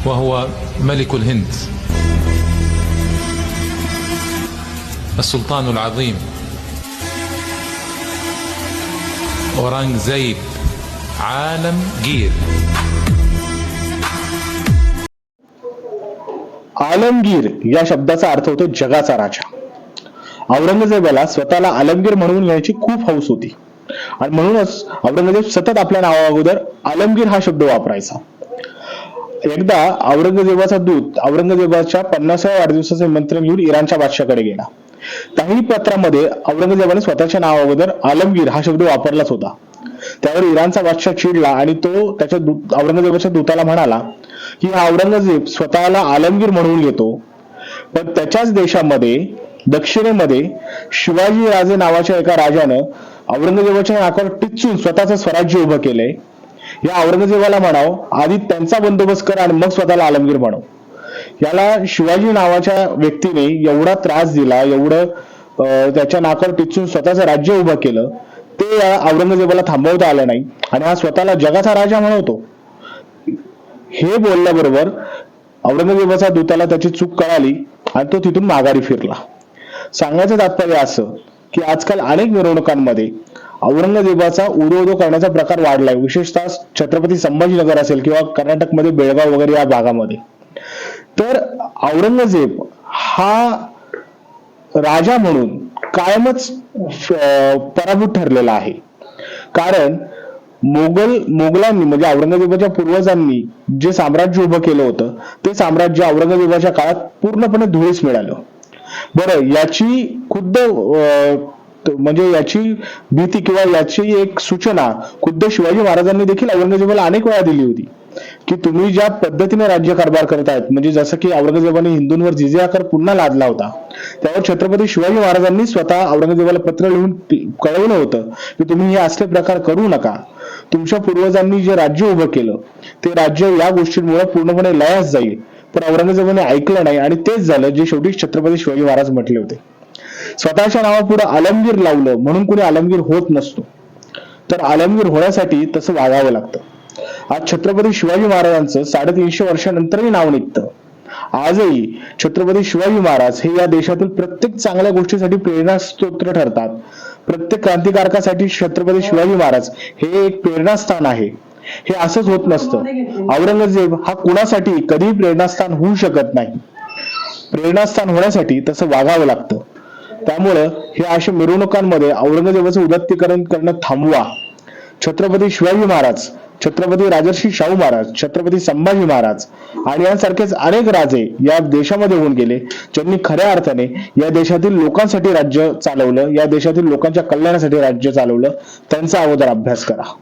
وهو ملك الهند السلطان العظيم औरंगजेब आलमगीर. आलमगीर या शब्दाचा अर्थ होतो जगाचा राजा. औरंगजेबाला स्वतःला आलमगीर म्हणून घ्यायची खूप हौस होती आणि म्हणूनच औरंगजेब सतत आपल्या नावाअगोदर आलमगीर हा शब्द वापरायचा. एकदा औरंगजेबाचा दूत औरंगजेबाच्या 50व्या वाढदिवसाचे निमंत्रण घेऊन इराणच्या बादशाहाकडे गेला. त्याही पत्रामध्ये औरंगजेबाने स्वतःच्या नावाअगोदर आलमगीर हा शब्द वापरलाच होता. त्यावर इराणचा बादशाह चिडला आणि तो त्याच्या औरंगजेबाच्या दूताला म्हणाला की हा औरंगजेब स्वतःला आलमगीर म्हणून घेतो, पण त्याच्याच देशामध्ये दक्षिणेमध्ये शिवाजी राजे नावाच्या एका राजानं औरंगजेबाच्या नाकावर टिच्चून स्वतःचं स्वराज्य उभं केलंय. या औरंगजेबाला म्हणाव आधी त्यांचा बंदोबस्त कर आणि मग स्वतःला आलमगीर म्हणाव. याला शिवाजी नावाच्या व्यक्तीने एवढा त्रास दिला, एवढं त्याच्या नाकावर टिचून स्वतःचं राज्य उभं केलं, ते या औरंगजेबाला थांबवता आलं नाही आणि हा स्वतःला जगाचा राजा म्हणवतो. हे बोलल्याबरोबर औरंगजेबाच्या दूताला त्याची चूक कळाली आणि तो तिथून माघारी फिरला. सांगायचं तात्पर्य असं की आजकाल अनेक मिरवणुकांमध्ये औरंगजेबाचा उदो करण्याचा प्रकार वाढलाय, विशेषतः छत्रपती संभाजीनगर असेल किंवा कर्नाटकमध्ये बेळगाव वगैरे या भागामध्ये. तर औरंगजेब हा राजा म्हणून कायमच पराभूत ठरलेला आहे. कारण मोगलांनी म्हणजे औरंगजेबाच्या पूर्वजांनी जे साम्राज्य उभं केलं होतं ते साम्राज्य औरंगजेबाच्या काळात पूर्णपणे धुळीस मिळालं. बरं, याची खुद्द म्हणजे याची भीती किंवा याची एक सूचना खुद्द शिवाजी महाराजांनी देखील औरंगजेबाला अनेक वेळा दिली होती की तुम्ही ज्या पद्धतीने राज्यकारभार करतायत, म्हणजे जसं की औरंगजेबाने हिंदूंवर जिझिया कर पुन्हा लादला होता, त्यावर छत्रपती शिवाजी महाराजांनी स्वतः औरंगजेबाला पत्र लिहून कळवलं होतं की तुम्ही हे असले प्रकार करू नका. तुमच्या पूर्वजांनी जे राज्य उभं केलं ते राज्य या गोष्टींमुळे पूर्णपणे लयास जाईल. पण औरंगजेबाने ऐकलं नाही आणि तेच झालं जे शेवटी छत्रपती शिवाजी महाराज म्हटले होते. स्वतःच्या नावापुढे आलमगीर लावलं म्हणून कोणी आलमगीर होत नसतो, तर आलमगीर होण्यासाठी तसं वागावं लागतं. आज छत्रपती शिवाजी महाराजांचं 350 वर्षानंतरही नाव निघतं. आजही छत्रपती शिवाजी महाराज हे या देशातील प्रत्येक चांगल्या गोष्टीसाठी प्रेरणास्त्रोत ठरतात. प्रत्येक क्रांतिकारकासाठी छत्रपती शिवाजी महाराज हे एक प्रेरणास्थान आहे. हे असंच होत नसतं. औरंगजेब हा कुणासाठी कधीही प्रेरणास्थान होऊ शकत नाही. प्रेरणास्थान होण्यासाठी तसं वागावं लागतं. त्यामुळं हे अशा मिरवणुकांमध्ये औरंगजेबाचं उदात्तीकरण करणं थांबवा. छत्रपती शिवाजी महाराज, छत्रपती राजर्षी शाहू महाराज, छत्रपती संभाजी महाराज आणि यांसारखेच अनेक राजे या देशामध्ये होऊन गेले, ज्यांनी खऱ्या अर्थाने या देशातील लोकांसाठी राज्य चालवलं, या देशातील लोकांच्या कल्याणासाठी राज्य चालवलं. त्यांचा अगोदर अभ्यास करा.